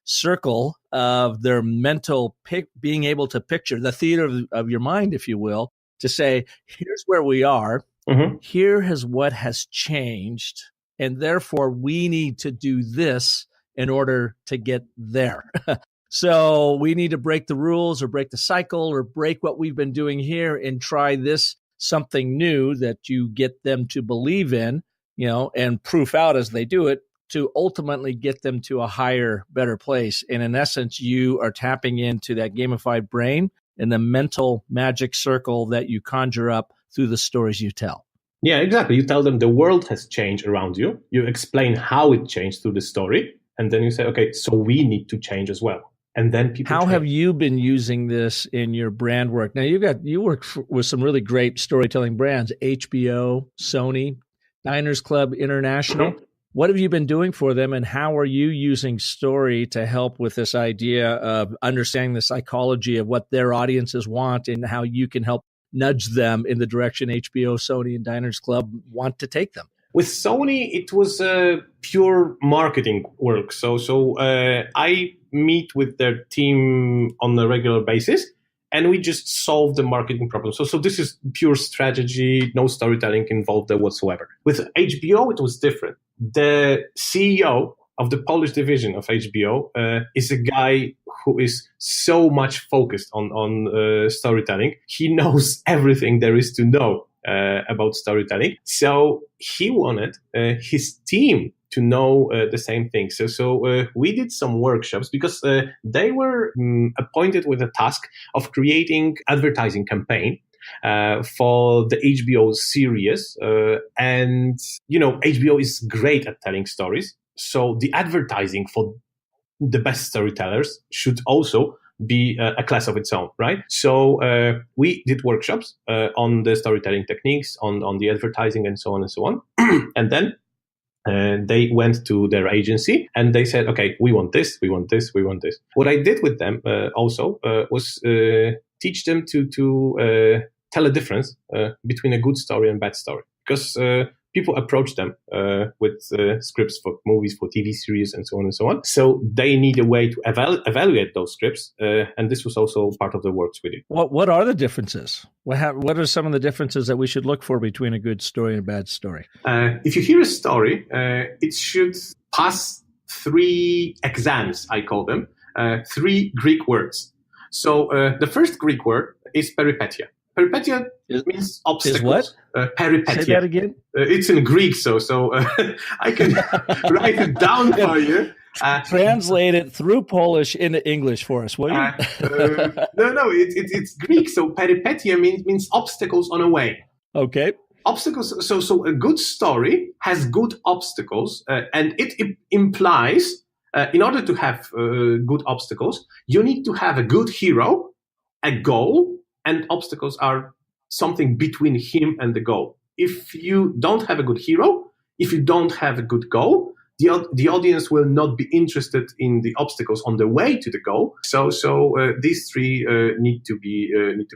Speaker 1: circle of their mental being able to picture the theater of your mind, if you will, to say, here's where we are. Here is what has changed. And therefore, we need to do this in order to get there. So we need to break the rules or break the cycle or break what we've been doing here and try this something new that you get them to believe in, and proof out as they do it, to ultimately get them to a higher, better place. And in essence, you are tapping into that gamified brain and the mental magic circle that you conjure up through the stories you tell.
Speaker 7: Yeah, exactly. You tell them the world has changed around you. You explain how it changed through the story. And then you say, okay, so we need to change as well. And then people
Speaker 1: How
Speaker 7: change.
Speaker 1: have you been using this in your brand work? Now, you work with some really great storytelling brands, HBO, Sony, Diners Club International. What have you been doing for them, and how are you using story to help with this idea of understanding the psychology of what their audiences want and how you can help nudge them in the direction HBO, Sony, and Diners Club want to take them?
Speaker 7: With Sony, it was pure marketing work. So I meet with their team on a regular basis, and we just solve the marketing problem. So this is pure strategy, no storytelling involved there whatsoever. With HBO, it was different. The CEO of the Polish division of HBO is a guy who is so much focused on storytelling. He knows everything there is to know about storytelling. So he wanted his team to know the same thing. So we did some workshops because they were appointed with a task of creating advertising campaign for the HBO series. And, HBO is great at telling stories. So the advertising for the best storytellers should also be a class of its own, right? So we did workshops on the storytelling techniques, on the advertising, and so on and so on. And then they went to their agency and they said, okay, we want this, we want this, we want this. What I did with them also was teach them to tell a difference between a good story and bad story. Because people approach them with scripts for movies, for TV series, and so on and so on. So they need a way to evaluate those scripts. And this was also part of the works we did.
Speaker 1: What are the differences? What are some of the differences that we should look for between a good story and a bad story?
Speaker 7: If you hear a story, it should pass 3 exams, I call them, 3 Greek words. So the first Greek word is peripetia. Peripetia means obstacles.
Speaker 1: What?
Speaker 7: Peripetia.
Speaker 1: Say that again.
Speaker 7: It's in Greek, so I can write it down for you.
Speaker 1: Translate it through Polish into English for us, will you?
Speaker 7: No, it's Greek. So peripetia means obstacles on a way.
Speaker 1: Okay.
Speaker 7: Obstacles. So a good story has good obstacles, and it implies in order to have good obstacles, you need to have a good hero, a goal, and obstacles are something between him and the goal. If you don't have a good hero, if you don't have a good goal, the audience will not be interested in the obstacles on the way to the goal. So these three need to be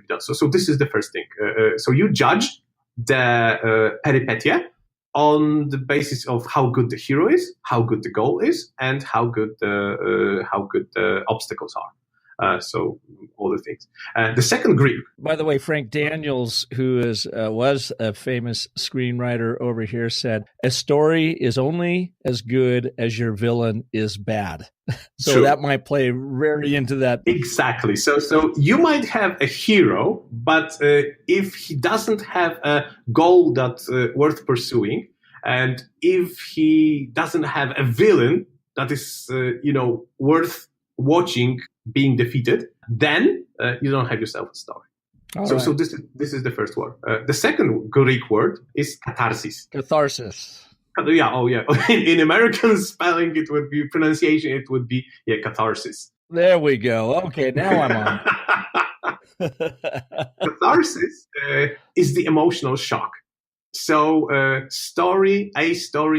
Speaker 7: done. So this is the first thing. So you judge the peripetia on the basis of how good the hero is, how good the goal is, and how good the obstacles are. So all the things. The second Greek.
Speaker 1: By the way, Frank Daniels, who was a famous screenwriter over here, said, a story is only as good as your villain is bad. So
Speaker 7: True.
Speaker 1: that might play very into that.
Speaker 7: Exactly. So you might have a hero, but if he doesn't have a goal that's worth pursuing, and if he doesn't have a villain that is worth watching being defeated, then you don't have yourself a story. So this is the first word. The second Greek word is catharsis.
Speaker 1: Catharsis.
Speaker 7: Yeah. In American spelling, it would be pronunciation. It would be catharsis.
Speaker 1: There we go. Okay, now I'm on.
Speaker 7: Catharsis is the emotional shock. So a story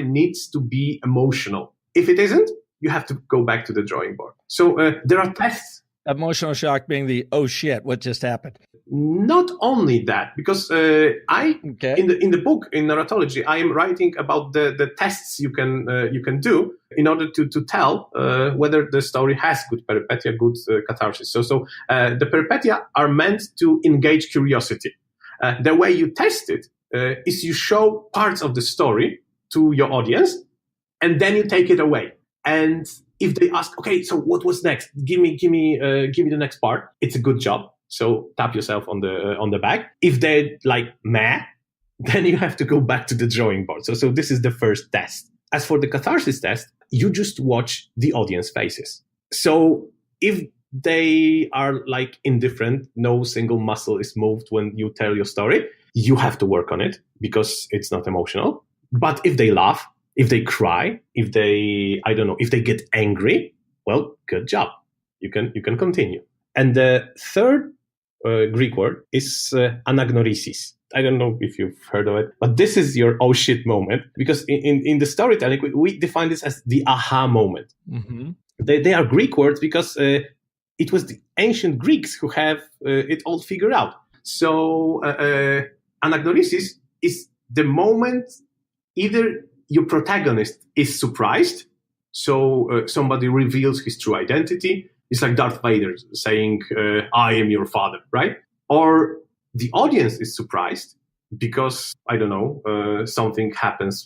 Speaker 7: needs to be emotional. If it isn't, you have to go back to the drawing board. So there are tests.
Speaker 1: Emotional shock being the, oh shit, what just happened?
Speaker 7: Not only that, because in the book, in narratology, I am writing about the tests you can do in order to tell whether the story has good peripetia, good catharsis. So the peripetia are meant to engage curiosity. The way you test it is you show parts of the story to your audience, and then you take it away. And if they ask, okay, so what was next? Give me the next part. It's a good job. So tap yourself on the back. If they're like meh, then you have to go back to the drawing board. So this is the first test. As for the catharsis test, you just watch the audience faces. So if they are like indifferent, no single muscle is moved when you tell your story, you have to work on it because it's not emotional. But if they laugh, if they cry, if they get angry, well, good job. You can continue. And the third Greek word is anagnorisis. I don't know if you've heard of it, but this is your oh shit moment, because in the storytelling, we define this as the aha moment. Mm-hmm. They are Greek words because it was the ancient Greeks who have it all figured out. So anagnorisis is the moment either your protagonist is surprised, so somebody reveals his true identity. It's like Darth Vader saying, I am your father, right? Or the audience is surprised because, I don't know, something happens.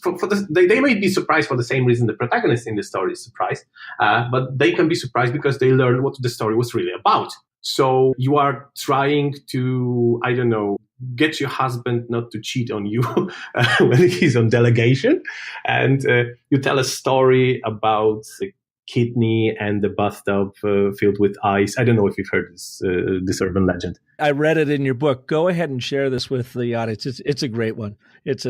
Speaker 7: They may be surprised for the same reason the protagonist in the story is surprised, but they can be surprised because they learn what the story was really about. So you are trying to, I don't know, get your husband not to cheat on you when he's on delegation. And you tell a story about the kidney and the bathtub filled with ice. I don't know if you've heard this urban legend.
Speaker 1: I read it in your book. Go ahead and share this with the audience. It's a great one. It's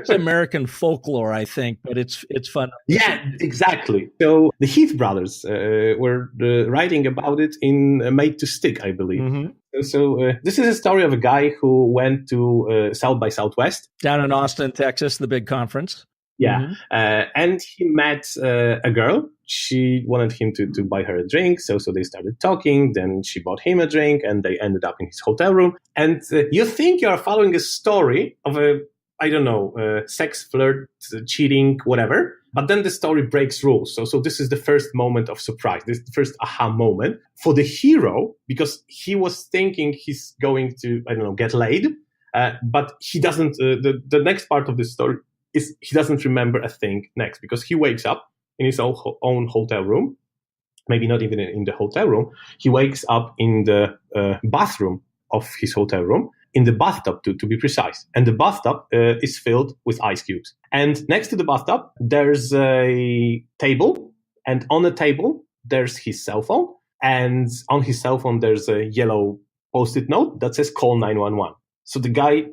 Speaker 1: American folklore, I think, but it's fun.
Speaker 7: Yeah, exactly. So the Heath brothers were writing about it in Made to Stick, I believe. Mm-hmm. So this is a story of a guy who went to South by Southwest.
Speaker 1: Down in Austin, Texas, the big conference.
Speaker 7: Yeah. Mm-hmm. And he met a girl. She wanted him to buy her a drink. So they started talking. Then she bought him a drink and they ended up in his hotel room. And you think you're following a story of sex, flirt, cheating, whatever. But then the story breaks rules. So this is the first moment of surprise. This is the first aha moment for the hero, because he was thinking he's going to, get laid. But he doesn't, the next part of the story is he doesn't remember a thing next, because he wakes up in his own hotel room, maybe not even in the hotel room. He wakes up in the bathroom of his hotel room, in the bathtub to be precise. And the bathtub is filled with ice cubes. And next to the bathtub, there's a table. And on the table, there's his cell phone. And on his cell phone, there's a yellow Post-it note that says call 911. So the guy,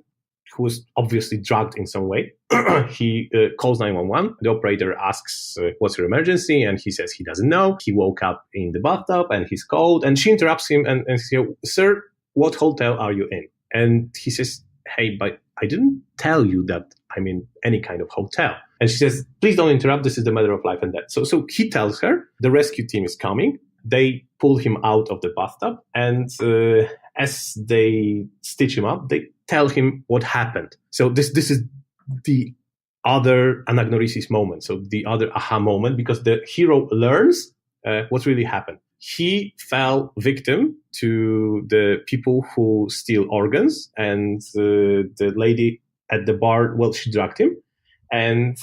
Speaker 7: who was obviously drugged in some way, he calls 911. The operator asks, what's your emergency? And he says he doesn't know. He woke up in the bathtub and he's cold. And she interrupts him and says, sir, what hotel are you in? And he says, hey, but I didn't tell you that I'm in any kind of hotel. And she says, please don't interrupt. This is the matter of life and death. So he tells her the rescue team is coming. They pull him out of the bathtub. And as they stitch him up, they tell him what happened. So this is the other anagnorisis moment. So the other aha moment, because the hero learns what really happened. He fell victim to the people who steal organs, and the lady at the bar, well, she drugged him, and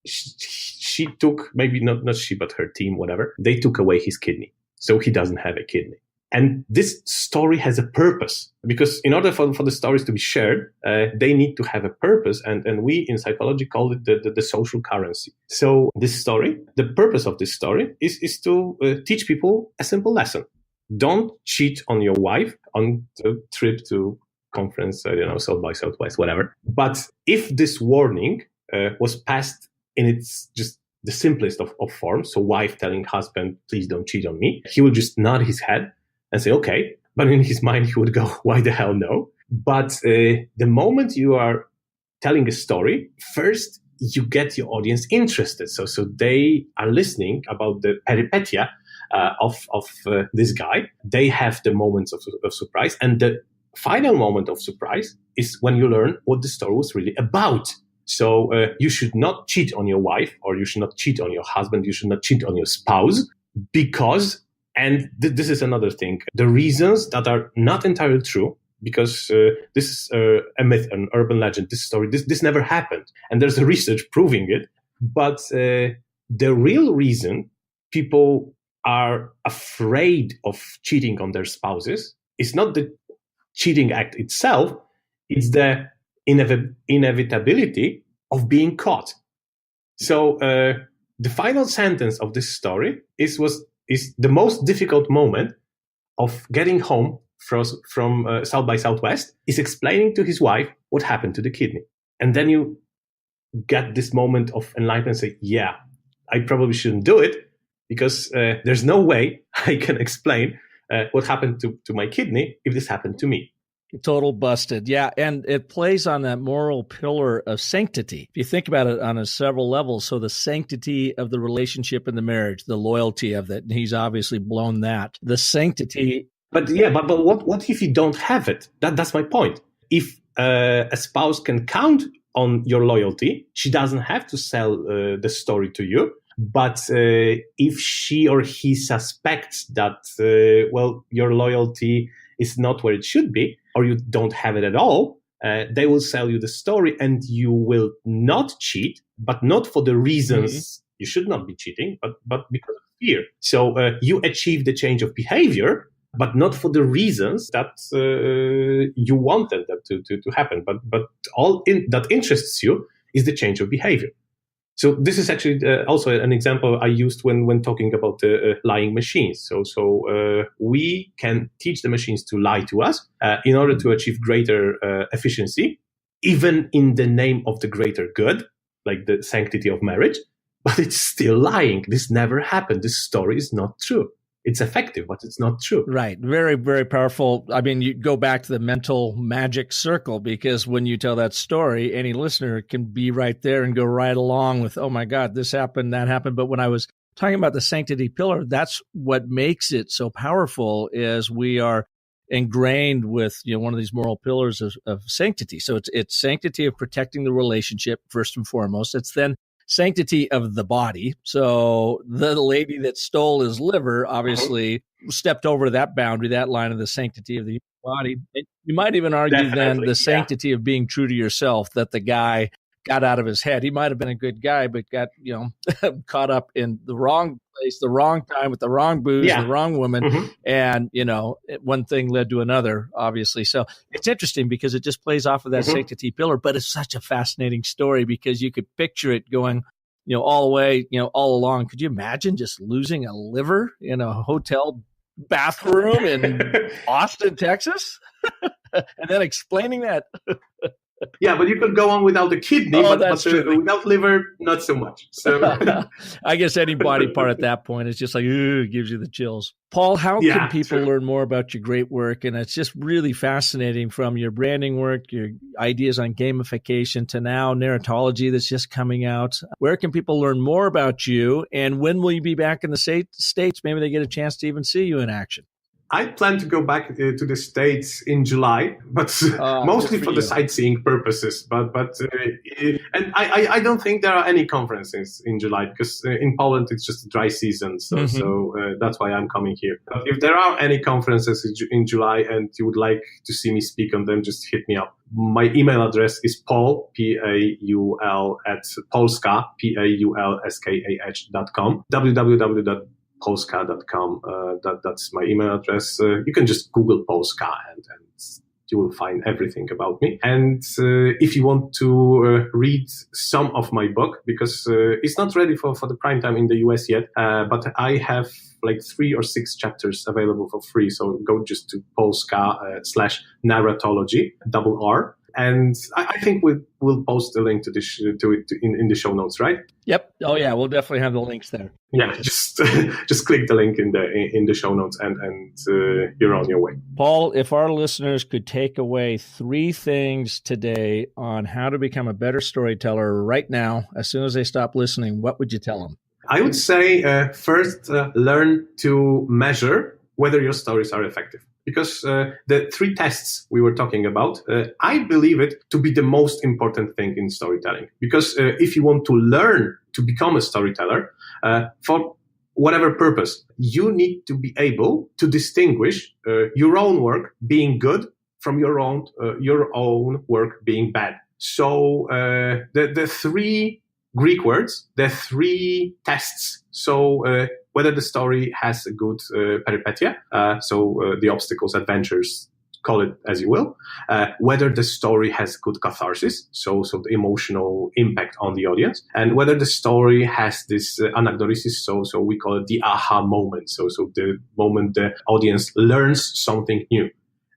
Speaker 7: she took, maybe not she, but her team, whatever, they took away his kidney. So he doesn't have a kidney. And this story has a purpose, because in order for the stories to be shared, they need to have a purpose. And we in psychology call it the social currency. So this story, the purpose of this story is to teach people a simple lesson. Don't cheat on your wife on the trip to conference, South by Southwest, whatever. But if this warning was passed in its just the simplest of forms, so wife telling husband, please don't cheat on me, he will just nod his head and say, okay. But in his mind, he would go, why the hell no? But the moment you are telling a story, first you get your audience interested. So they are listening about the peripetia of this guy. They have the moments of surprise. And the final moment of surprise is when you learn what the story was really about. So you should not cheat on your wife, or you should not cheat on your husband. You should not cheat on your spouse, because and this is another thing. The reasons that are not entirely true, because this is a myth, an urban legend, this story, this never happened. And there's a research proving it. But the real reason people are afraid of cheating on their spouses is not the cheating act itself, it's the inevitability of being caught. So the final sentence of this story is the most difficult moment of getting home from South by Southwest, is explaining to his wife what happened to the kidney. And then you get this moment of enlightenment and say, yeah, I probably shouldn't do it, because there's no way I can explain what happened to my kidney if this happened to me.
Speaker 1: Total busted. Yeah. And it plays on that moral pillar of sanctity. If you think about it on several levels, so the sanctity of the relationship in the marriage, the loyalty of that, he's obviously blown that. The sanctity.
Speaker 7: But what if you don't have it? That's my point. If a spouse can count on your loyalty, she doesn't have to sell the story to you. But if she or he suspects that, your loyalty is not where it should be, or you don't have it at all, they will sell you the story, and you will not cheat, but not for the reasons you should not be cheating, but because of fear. So you achieve the change of behavior, but not for the reasons that you wanted them to happen. But all that interests you is the change of behavior. So this is actually also an example I used when talking about lying machines. So we can teach the machines to lie to us in order to achieve greater efficiency, even in the name of the greater good, like the sanctity of marriage. But it's still lying. This never happened. This story is not true. It's effective, but it's not true.
Speaker 1: Right. Very, very powerful. I mean, you go back to the mental magic circle, because when you tell that story, any listener can be right there and go right along with, oh my God, this happened, that happened. But when I was talking about the sanctity pillar, that's what makes it so powerful, is we are ingrained with, one of these moral pillars of sanctity. So it's sanctity of protecting the relationship first and foremost. It's then sanctity of the body. So the lady that stole his liver obviously stepped over that boundary, that line of the sanctity of the body. You might even argue then the sanctity of being true to yourself, that the guy got out of his head. He might have been a good guy, but got, caught up in the wrong place, the wrong time, with the wrong booze, the wrong woman. And, one thing led to another, obviously. So it's interesting because it just plays off of that sanctity pillar, but it's such a fascinating story because you could picture it going, all the way, all along. Could you imagine just losing a liver in a hotel bathroom in Austin, Texas? And then explaining that.
Speaker 7: Yeah, but you could go on without the kidney, but without liver, not so much. So
Speaker 1: I guess any body part at that point is just like, ooh, gives you the chills. Paul, how can people learn more about your great work? And it's just really fascinating, from your branding work, your ideas on gamification, to now narratology that's just coming out. Where can people learn more about you? And when will you be back in the States? Maybe they get a chance to even see you in action.
Speaker 7: I plan to go back to the States in July, but mostly for the sightseeing purposes. And I don't think there are any conferences in July, because in Poland it's just a dry season. So that's why I'm coming here. But if there are any conferences in July and you would like to see me speak on them, just hit me up. My email address is Paul, Paul, at Paul Skah, PaulSkah.com, www.paulskah.com. That's my email address. You can just Google Paul Skah and you will find everything about me. And if you want to read some of my book, because it's not ready for the prime time in the US yet, but I have like 3 or 6 chapters available for free. So go just to Paul Skah /narratology, .r. And I think we'll post a link to it in the show notes, right?
Speaker 1: Yep. Oh yeah, we'll definitely have the links there.
Speaker 7: Yeah, just click the link in the show notes and you're on your way.
Speaker 1: Paul, if our listeners could take away 3 things today on how to become a better storyteller right now, as soon as they stop listening, what would you tell them?
Speaker 7: I would say first, learn to measure whether your stories are effective. Because the 3 tests we were talking about, I believe it to be the most important thing in storytelling. Because if you want to learn to become a storyteller, for whatever purpose, you need to be able to distinguish your own work being good from your own work being bad. So the 3 Greek words, the 3 tests. So whether the story has a good peripetia, the obstacles, adventures, call it as you will, whether the story has good catharsis, so the emotional impact on the audience, and whether the story has this anecdosis, so we call it the aha moment, so the moment the audience learns something new.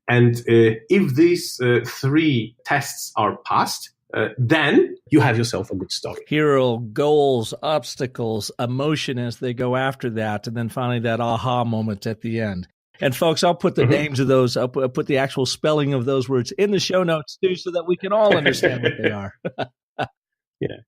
Speaker 7: And if these 3 tests are passed, then you have yourself a good story.
Speaker 1: Hero, goals, obstacles, emotion as they go after that, and then finally that aha moment at the end. And folks, I'll put the names of those, I'll put the actual spelling of those words in the show notes too, so that we can all understand what they are.
Speaker 7: Yeah.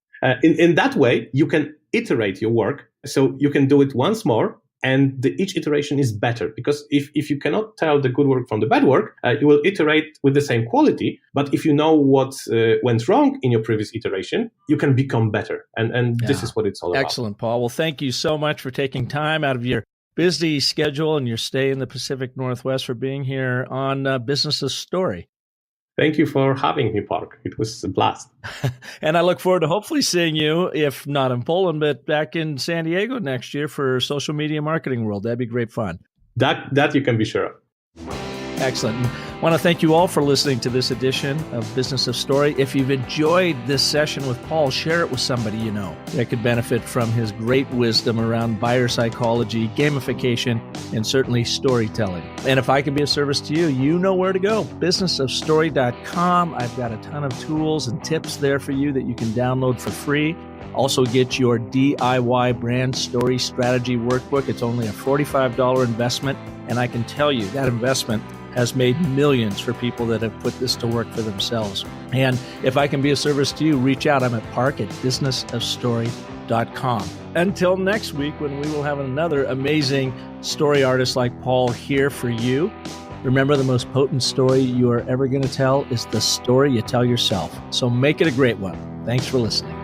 Speaker 7: In that way, you can iterate your work. So you can do it once more, and each iteration is better, because if you cannot tell the good work from the bad work, you will iterate with the same quality. But if you know what went wrong in your previous iteration, you can become better. And this is what it's all about.
Speaker 1: Excellent, Paul. Well, thank you so much for taking time out of your busy schedule and your stay in the Pacific Northwest, for being here on Business of Story.
Speaker 7: Thank you for having me, Park. It was a blast.
Speaker 1: And I look forward to hopefully seeing you, if not in Poland, but back in San Diego next year for Social Media Marketing World. That'd be great fun.
Speaker 7: That you can be sure of.
Speaker 1: Excellent. I want to thank you all for listening to this edition of Business of Story. If you've enjoyed this session with Paul, share it with somebody you know that could benefit from his great wisdom around buyer psychology, gamification, and certainly storytelling. And if I can be of service to you, you know where to go. businessofstory.com. I've got a ton of tools and tips there for you that you can download for free. Also get your DIY brand story strategy workbook. It's only a $45 investment. And I can tell you that investment has made millions for people that have put this to work for themselves. And if I can be of service to you, reach out. I'm at park@businessofstory.com. Until next week, when we will have another amazing story artist like Paul here for you. Remember, the most potent story you are ever going to tell is the story you tell yourself. So make it a great one. Thanks for listening.